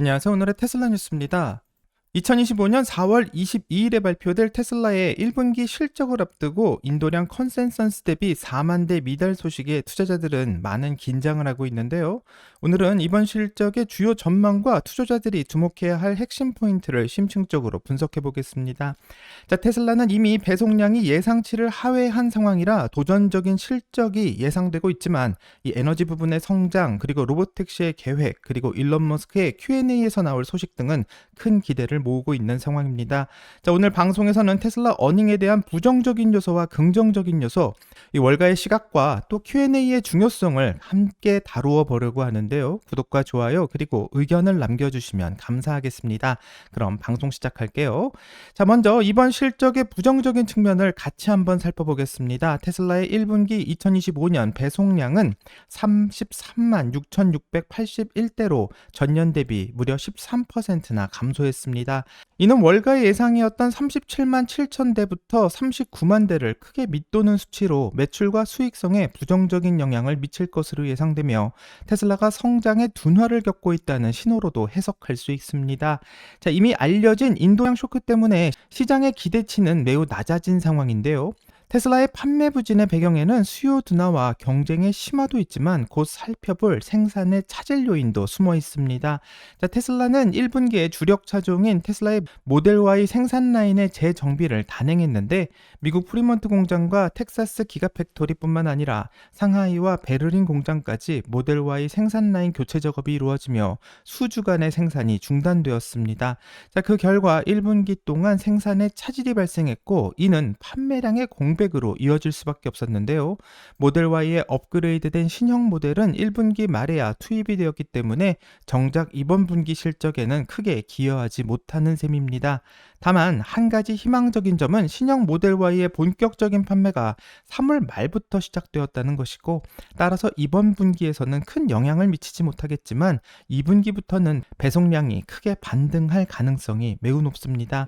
안녕하세요. 오늘의 테슬라 뉴스입니다. 2025년 4월 22일에 발표될 테슬라의 1분기 실적을 앞두고 인도량 컨센서스 대비 4만 대 미달 소식에 투자자들은 많은 긴장을 하고 있는데요. 오늘은 이번 실적의 주요 전망과 투자자들이 주목해야 할 핵심 포인트를 심층적으로 분석해 보겠습니다. 자, 테슬라는 이미 배송량이 예상치를 하회한 상황이라 도전적인 실적이 예상되고 있지만 이 에너지 부분의 성장, 그리고 로보택시의 계획, 그리고 일론 머스크의 Q&A에서 나올 소식 등은 큰 기대를 모으고 있는 상황입니다. 자, 오늘 방송에서는 테슬라 어닝에 대한 부정적인 요소와 긍정적인 요소, 이 월가의 시각과 또 Q&A의 중요성을 함께 다루어 보려고 하는데요. 구독과 좋아요 그리고 의견을 남겨주시면 감사하겠습니다. 그럼 방송 시작할게요. 자, 먼저 이번 실적의 부정적인 측면을 같이 한번 살펴보겠습니다. 테슬라의 1분기 2025년 배송량은 33만 6,681대로 전년 대비 무려 13%나 감소했습니다. 이는 월가의 예상이었던 37만 7천 대부터 39만 대를 크게 밑도는 수치로 매출과 수익성에 부정적인 영향을 미칠 것으로 예상되며 테슬라가 성장의 둔화를 겪고 있다는 신호로도 해석할 수 있습니다. 자, 이미 알려진 인도양 쇼크 때문에 시장의 기대치는 매우 낮아진 상황인데요. 테슬라의 판매 부진의 배경에는 수요 둔화와 경쟁의 심화도 있지만 곧 살펴볼 생산의 차질 요인도 숨어 있습니다. 자, 테슬라는 1분기에 주력 차종인 테슬라의 모델 Y 생산 라인의 재정비를 단행했는데 미국 프리먼트 공장과 텍사스 기가팩토리뿐만 아니라 상하이와 베를린 공장까지 모델 Y 생산 라인 교체 작업이 이루어지며 수주간의 생산이 중단되었습니다. 자, 그 결과 1분기 동안 생산에 차질이 발생했고 이는 판매량의 공백으로 이어질 수밖에 없었는데요. 모델 Y의 업그레이드된 신형 모델은 1분기 말에야 투입이 되었기 때문에 정작 이번 분기 실적에는 크게 기여하지 못하는 셈입니다. 다만 한 가지 희망적인 점은 신형 모델 Y의 본격적인 판매가 3월 말부터 시작되었다는 것이고 따라서 이번 분기에서는 큰 영향을 미치지 못하겠지만 2분기부터는 배송량이 크게 반등할 가능성이 매우 높습니다.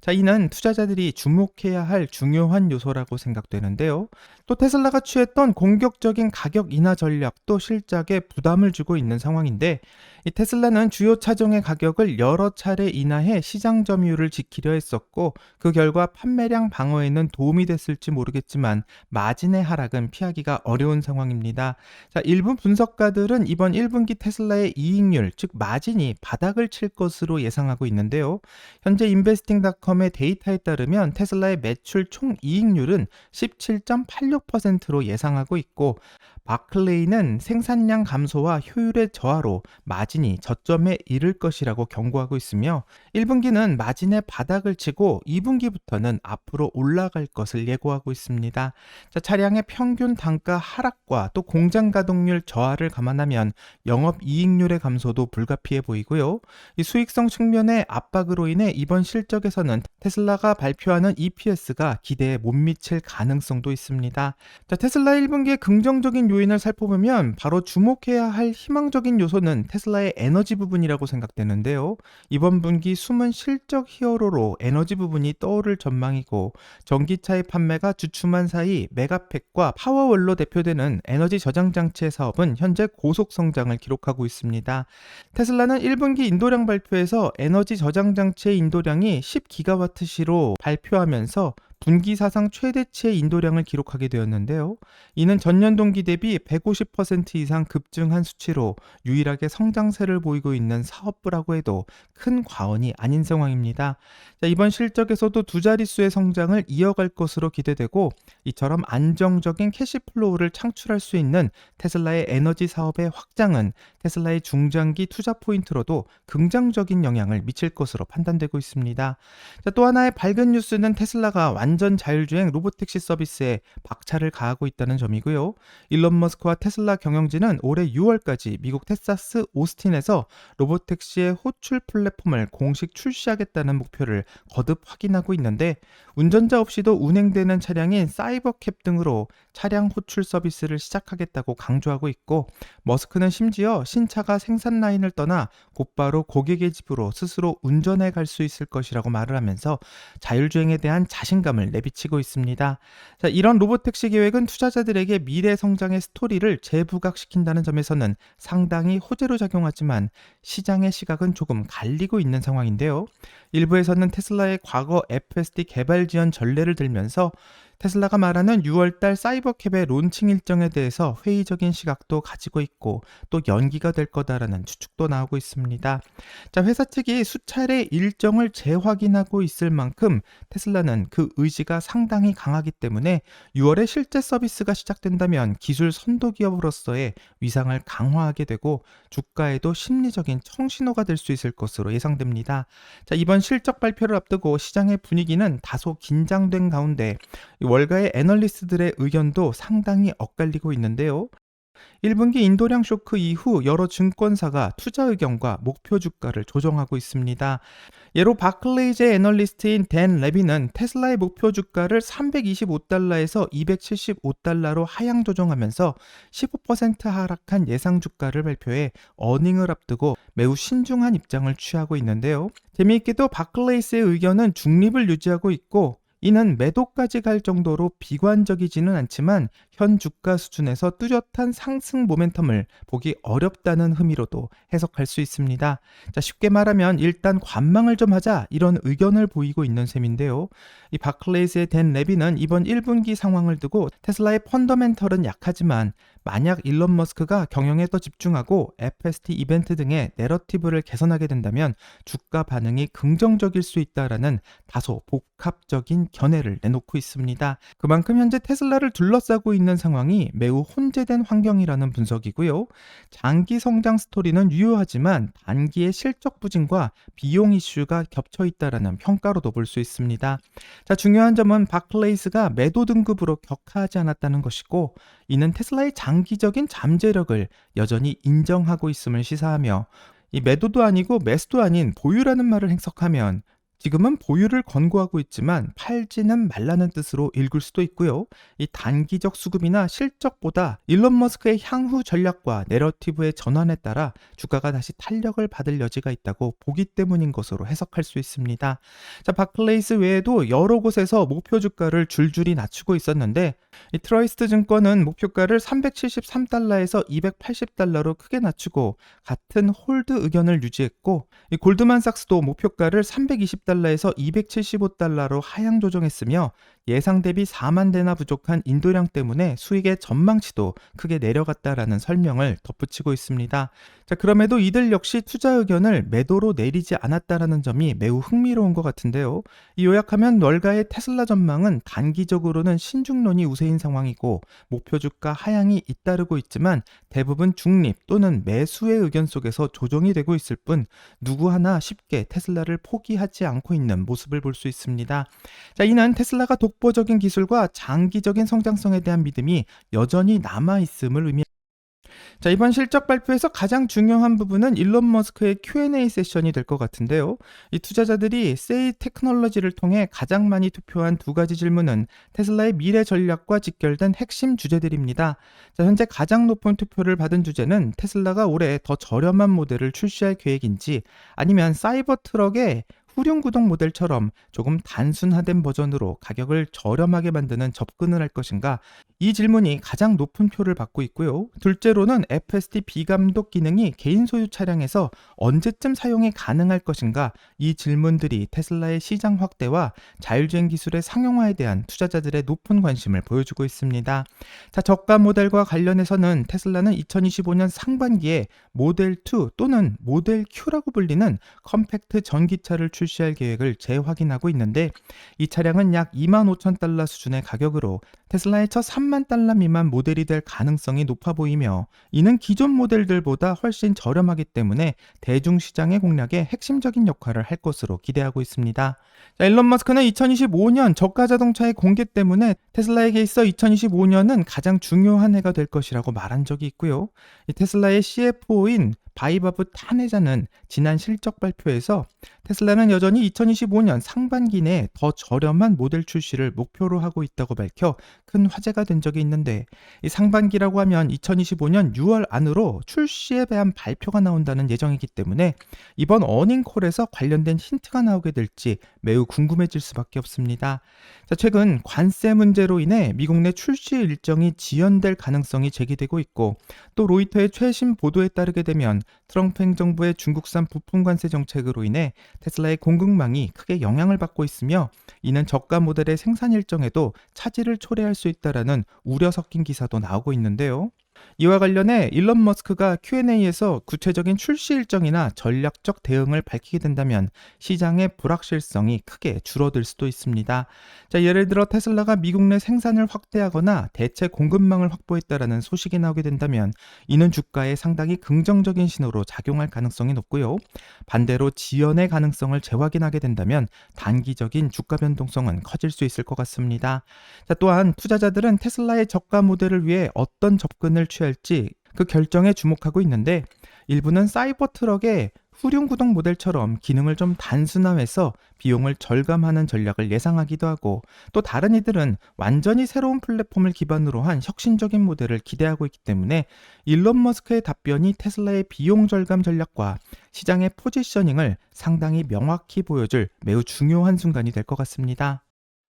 자, 이는 투자자들이 주목해야 할 중요한 요소라고 생각되는데요. 또 테슬라가 취했던 공격적인 가격 인하 전략도 실적에 부담을 주고 있는 상황인데 이 테슬라는 주요 차종의 가격을 여러 차례 인하해 시장 점유율을 지키려 했었고 그 결과 판매량 방어에는 도움이 됐을지 모르겠지만 마진의 하락은 피하기가 어려운 상황입니다. 자, 일부 분석가들은 이번 1분기 테슬라의 이익률, 즉 마진이 바닥을 칠 것으로 예상하고 있는데요. 현재 인베스팅닷컴의 데이터에 따르면 테슬라의 매출 총이익률은 17.86%로 예상하고 있고 바클레이는 생산량 감소와 효율의 저하로 마진이 저점에 이를 것이라고 경고하고 있으며 1분기는 마진의 바닥을 치고 2분기부터는 앞으로 올라갈 것을 예고하고 있습니다. 자, 차량의 평균 단가 하락과 또 공장 가동률 저하를 감안하면 영업이익률의 감소도 불가피해 보이고요. 이 수익성 측면의 압박으로 인해 이번 실적에서는 테슬라가 발표하는 EPS가 기대에 못 미칠 가능성도 있습니다. 자, 테슬라 1분기의 긍정적인 요인을 살펴보면 바로 주목해야 할 희망적인 요소는 테슬라의 에너지 부분이라고 생각되는데요. 이번 분기 숨은 실적 히어로로 에너지 부분이 떠오를 전망이고 전기차의 판매가 주춤한 사이 메가팩과 파워월로 대표되는 에너지 저장 장치의 사업은 현재 고속 성장을 기록하고 있습니다. 테슬라는 1분기 인도량 발표에서 에너지 저장 장치의 인도량이 10기가와트시로 발표하면서 분기 사상 최대치의 인도량을 기록하게 되었는데요. 이는 전년 동기 대비 150% 이상 급증한 수치로 유일하게 성장세를 보이고 있는 사업부라고 해도 큰 과언이 아닌 상황입니다. 자, 이번 실적에서도 두 자릿수의 성장을 이어갈 것으로 기대되고 이처럼 안정적인 캐시플로우를 창출할 수 있는 테슬라의 에너지 사업의 확장은 테슬라의 중장기 투자 포인트로도 긍정적인 영향을 미칠 것으로 판단되고 있습니다. 자, 또 하나의 밝은 뉴스는 테슬라가 완전 자율주행 로보택시 서비스에 박차를 가하고 있다는 점이고요. 일론 머스크와 테슬라 경영진은 올해 6월까지 미국 텍사스 오스틴에서 로보택시의 호출 플랫폼을 공식 출시하겠다는 목표를 거듭 확인하고 있는데 운전자 없이도 운행되는 차량인 사이버캡 등으로 차량 호출 서비스를 시작하겠다고 강조하고 있고 머스크는 심지어 신차가 생산 라인을 떠나 곧바로 고객의 집으로 스스로 운전해 갈 수 있을 것이라고 말을 하면서 자율주행에 대한 자신감을 기대감을 내비치고 있습니다. 자, 이런 로보택시 계획은 투자자들에게 미래 성장의 스토리를 재부각시킨다는 점에서는 상당히 호재로 작용하지만 시장의 시각은 조금 갈리고 있는 상황인데요. 일부에서는 테슬라의 과거 FSD 개발 지연 전례를 들면서 테슬라가 말하는 6월달 사이버캡의 론칭 일정에 대해서 회의적인 시각도 가지고 있고 또 연기가 될 거다라는 추측도 나오고 있습니다. 자, 회사 측이 수차례 일정을 재확인하고 있을 만큼 테슬라는 그 의지가 상당히 강하기 때문에 6월에 실제 서비스가 시작된다면 기술 선도 기업으로서의 위상을 강화하게 되고 주가에도 심리적인 청신호가 될 수 있을 것으로 예상됩니다. 자, 이번 실적 발표를 앞두고 시장의 분위기는 다소 긴장된 가운데 월가의 애널리스트들의 의견도 상당히 엇갈리고 있는데요. 1분기 인도량 쇼크 이후 여러 증권사가 투자 의견과 목표 주가를 조정하고 있습니다. 예로 바클레이제 애널리스트인 댄 레비는 테슬라의 목표 주가를 325달러에서 275달러로 하향 조정하면서 15% 하락한 예상 주가를 발표해 어닝을 앞두고 매우 신중한 입장을 취하고 있는데요. 재미있게도 바클레이스의 의견은 중립을 유지하고 있고 이는 매도까지 갈 정도로 비관적이지는 않지만 현 주가 수준에서 뚜렷한 상승 모멘텀을 보기 어렵다는 의미로도 해석할 수 있습니다. 자, 쉽게 말하면 일단 관망을 좀 하자 이런 의견을 보이고 있는 셈인데요. 이 바클레이스의 댄 레비는 이번 1분기 상황을 두고 테슬라의 펀더멘털은 약하지만 만약 일론 머스크가 경영에 더 집중하고 FSD 이벤트 등의 내러티브를 개선하게 된다면 주가 반응이 긍정적일 수 있다라는 다소 복합적인 견해를 내놓고 있습니다. 그만큼 현재 테슬라를 둘러싸고 있는 상황이 매우 혼재된 환경이라는 분석이고요. 장기 성장 스토리는 유효하지만 단기의 실적 부진과 비용 이슈가 겹쳐 있다라는 평가로도 볼 수 있습니다. 자, 중요한 점은 바클레이스가 매도 등급으로 격하지 않았다는 것이고 이는 테슬라의 장기적인 잠재력을 여전히 인정하고 있음을 시사하며 이 매도도 아니고 매수도 아닌 보유라는 말을 해석하면 지금은 보유를 권고하고 있지만 팔지는 말라는 뜻으로 읽을 수도 있고요. 이 단기적 수급이나 실적보다 일론 머스크의 향후 전략과 내러티브의 전환에 따라 주가가 다시 탄력을 받을 여지가 있다고 보기 때문인 것으로 해석할 수 있습니다. 자, 바클레이스 외에도 여러 곳에서 목표 주가를 줄줄이 낮추고 있었는데 이 트러이스트 증권은 목표가를 373달러에서 280달러로 크게 낮추고 같은 홀드 의견을 유지했고 이 골드만삭스도 목표가를 320달러에서 275달러로 하향 조정했으며 예상 대비 4만 대나 부족한 인도량 때문에 수익의 전망치도 크게 내려갔다라는 설명을 덧붙이고 있습니다. 자, 그럼에도 이들 역시 투자 의견을 매도로 내리지 않았다라는 점이 매우 흥미로운 것 같은데요. 이 요약하면 월가의 테슬라 전망은 단기적으로는 신중론이 우세인 상황이고 목표 주가 하향이 잇따르고 있지만 대부분 중립 또는 매수의 의견 속에서 조정이 되고 있을 뿐 누구 하나 쉽게 테슬라를 포기하지 않고 있는 모습을 볼 수 있습니다. 자, 이는 테슬라가 독보적인 기술과 장기적인 성장성에 대한 믿음이 여전히 남아있음을 의미합니다. 자, 이번 실적 발표에서 가장 중요한 부분은 일론 머스크의 Q&A 세션이 될 것 같은데요. 이 투자자들이 Say 테크놀로지를 통해 가장 많이 투표한 두 가지 질문은 테슬라의 미래 전략과 직결된 핵심 주제들입니다. 자, 현재 가장 높은 투표를 받은 주제는 테슬라가 올해 더 저렴한 모델을 출시할 계획인지 아니면 사이버 트럭의 후륜 구동 모델처럼 조금 단순화된 버전으로 가격을 저렴하게 만드는 접근을 할 것인가? 이 질문이 가장 높은 표를 받고 있고요. 둘째로는 FSD 비감독 기능이 개인 소유 차량에서 언제쯤 사용이 가능할 것인가? 이 질문들이 테슬라의 시장 확대와 자율주행 기술의 상용화에 대한 투자자들의 높은 관심을 보여주고 있습니다. 자, 저가 모델과 관련해서는 테슬라는 2025년 상반기에 모델 2 또는 모델 Q라고 불리는 컴팩트 전기차를 출시할 계획을 재확인하고 있는데 이 차량은 약 25,000달러 수준의 가격으로 테슬라의 첫 3만 달러 미만 모델이 될 가능성이 높아 보이며 이는 기존 모델들보다 훨씬 저렴하기 때문에 대중시장의 공략에 핵심적인 역할을 할 것으로 기대하고 있습니다. 자, 일론 머스크는 2025년 저가 자동차의 공개 때문에 테슬라에게 있어 2025년은 가장 중요한 해가 될 것이라고 말한 적이 있고요. 이 테슬라의 CFO인 바이바브 타네자는 지난 실적 발표에서 테슬라는 여전히 2025년 상반기 내에 더 저렴한 모델 출시를 목표로 하고 있다고 밝혀 큰 화제가 된 적이 있는데, 이 상반기라고 하면 2025년 6월 안으로 출시에 대한 발표가 나온다는 예정이기 때문에 이번 어닝콜에서 관련된 힌트가 나오게 될지 매우 궁금해질 수밖에 없습니다. 자, 최근 관세 문제로 인해 미국 내 출시 일정이 지연될 가능성이 제기되고 있고, 또 로이터의 최신 보도에 따르게 되면 트럼프 행정부의 중국산 부품 관세 정책으로 인해 테슬라의 공급망이 크게 영향을 받고 있으며, 이는 저가 모델의 생산 일정에도 차질을 초래할 수 있다라는 우려 섞인 기사도 나오고 있는데요. 이와 관련해 일론 머스크가 Q&A에서 구체적인 출시 일정이나 전략적 대응을 밝히게 된다면 시장의 불확실성이 크게 줄어들 수도 있습니다. 자, 예를 들어 테슬라가 미국 내 생산을 확대하거나 대체 공급망을 확보했다라는 소식이 나오게 된다면 이는 주가에 상당히 긍정적인 신호로 작용할 가능성이 높고요. 반대로 지연의 가능성을 재확인하게 된다면 단기적인 주가 변동성은 커질 수 있을 것 같습니다. 자, 또한 투자자들은 테슬라의 저가 모델을 위해 어떤 접근을 취할지 그 결정에 주목하고 있는데, 일부는 사이버 트럭의 후륜 구동 모델처럼 기능을 좀 단순화해서 비용을 절감하는 전략을 예상하기도 하고, 또 다른 이들은 완전히 새로운 플랫폼을 기반으로 한 혁신적인 모델을 기대하고 있기 때문에 일론 머스크의 답변이 테슬라의 비용 절감 전략과 시장의 포지셔닝을 상당히 명확히 보여줄 매우 중요한 순간이 될 것 같습니다.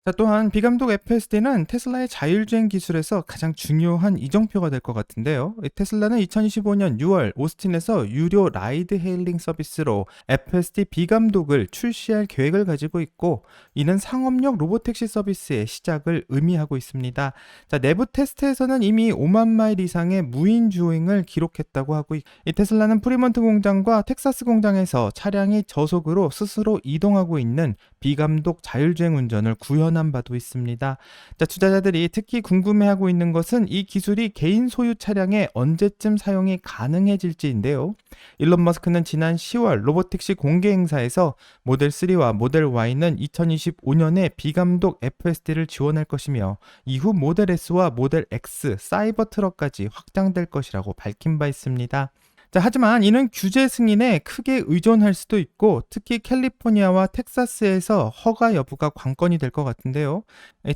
자, 또한 비감독 FSD는 테슬라의 자율주행 기술에서 가장 중요한 이정표가 될 것 같은데요. 테슬라는 2025년 6월 오스틴에서 유료 라이드 헤일링 서비스로 FSD 비감독을 출시할 계획을 가지고 있고, 이는 상업용 로보택시 서비스의 시작을 의미하고 있습니다. 자, 내부 테스트에서는 이미 5만 마일 이상의 무인 주행을 기록했다고 하고, 이 테슬라는 프리먼트 공장과 텍사스 공장에서 차량이 저속으로 스스로 이동하고 있는 비감독 자율주행 운전을 구현한 바도 있습니다. 자, 투자자들이 특히 궁금해하고 있는 것은 이 기술이 개인 소유 차량에 언제쯤 사용이 가능해질지인데요. 일론 머스크는 지난 10월 로보택시 공개 행사에서 모델 3와 모델 Y는 2025년에 비감독 FSD를 지원할 것이며, 이후 모델 S와 모델 X, 사이버 트럭까지 확장될 것이라고 밝힌 바 있습니다. 자, 하지만 이는 규제 승인에 크게 의존할 수도 있고, 특히 캘리포니아와 텍사스에서 허가 여부가 관건이 될 것 같은데요.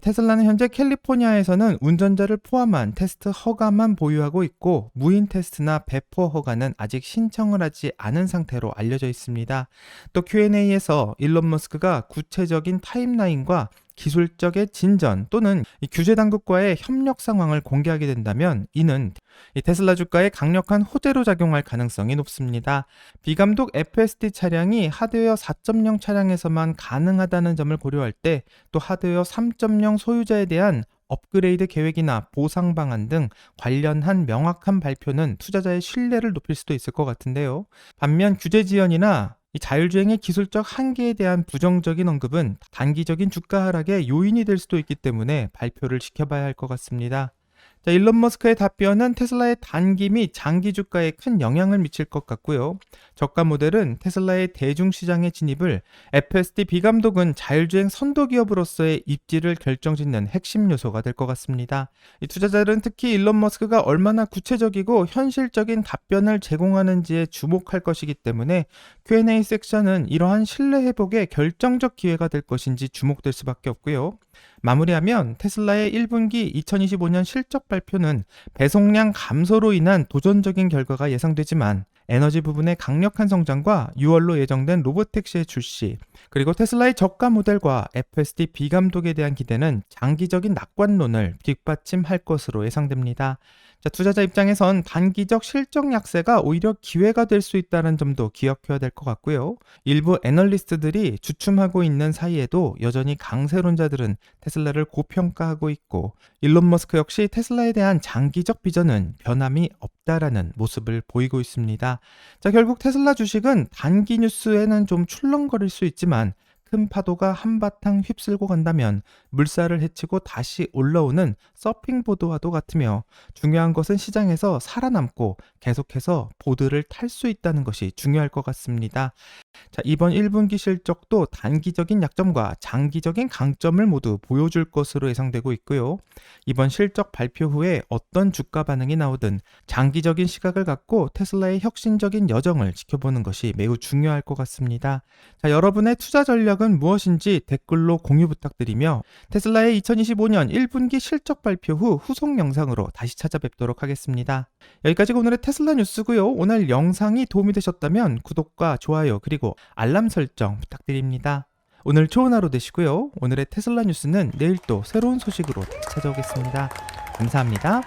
테슬라는 현재 캘리포니아에서는 운전자를 포함한 테스트 허가만 보유하고 있고, 무인 테스트나 배포 허가는 아직 신청을 하지 않은 상태로 알려져 있습니다. 또 Q&A에서 일론 머스크가 구체적인 타임라인과 기술적의 진전 또는 이 규제 당국과의 협력 상황을 공개하게 된다면 이는 이 테슬라 주가에 강력한 호재로 작용할 가능성이 높습니다. 비감독 FSD 차량이 하드웨어 4.0 차량에서만 가능하다는 점을 고려할 때, 또 하드웨어 3.0 소유자에 대한 업그레이드 계획이나 보상 방안 등 관련한 명확한 발표는 투자자의 신뢰를 높일 수도 있을 것 같은데요. 반면 규제 지연이나 이 자율주행의 기술적 한계에 대한 부정적인 언급은 단기적인 주가 하락의 요인이 될 수도 있기 때문에 발표를 지켜봐야 할 것 같습니다. 자, 일론 머스크의 답변은 테슬라의 단기 및 장기 주가에 큰 영향을 미칠 것 같고요. 저가 모델은 테슬라의 대중시장의 진입을, FSD 비감독은 자율주행 선도 기업으로서의 입지를 결정짓는 핵심 요소가 될 것 같습니다. 이 투자자들은 특히 일론 머스크가 얼마나 구체적이고 현실적인 답변을 제공하는지에 주목할 것이기 때문에 Q&A 섹션은 이러한 신뢰 회복의 결정적 기회가 될 것인지 주목될 수밖에 없고요. 마무리하면 테슬라의 1분기 2025년 실적 발표는 배송량 감소로 인한 도전적인 결과가 예상되지만, 에너지 부분의 강력한 성장과 6월로 예정된 로보택시의 출시, 그리고 테슬라의 저가 모델과 FSD 비감독에 대한 기대는 장기적인 낙관론을 뒷받침할 것으로 예상됩니다. 자, 투자자 입장에선 단기적 실적 약세가 오히려 기회가 될 수 있다는 점도 기억해야 될 것 같고요. 일부 애널리스트들이 주춤하고 있는 사이에도 여전히 강세론자들은 테슬라를 고평가하고 있고, 일론 머스크 역시 테슬라에 대한 장기적 비전은 변함이 없다라는 모습을 보이고 있습니다. 자, 결국 테슬라 주식은 단기 뉴스에는 좀 출렁거릴 수 있지만 큰 파도가 한바탕 휩쓸고 간다면 물살을 헤치고 다시 올라오는 서핑보드와도 같으며, 중요한 것은 시장에서 살아남고 계속해서 보드를 탈 수 있다는 것이 중요할 것 같습니다. 자, 이번 1분기 실적도 단기적인 약점과 장기적인 강점을 모두 보여줄 것으로 예상되고 있고요. 이번 실적 발표 후에 어떤 주가 반응이 나오든 장기적인 시각을 갖고 테슬라의 혁신적인 여정을 지켜보는 것이 매우 중요할 것 같습니다. 자, 여러분의 투자 전략은 무엇인지 댓글로 공유 부탁드리며, 테슬라의 2025년 1분기 실적 발표 후 후속 영상으로 다시 찾아뵙도록 하겠습니다. 여기까지가 오늘의 테슬라 뉴스고요. 오늘 영상이 도움이 되셨다면 구독과 좋아요 그리고 알람 설정 부탁드립니다. 오늘 좋은 하루 되시고요. 오늘의 테슬라 뉴스는 내일 또 새로운 소식으로 다시 찾아오겠습니다. 감사합니다.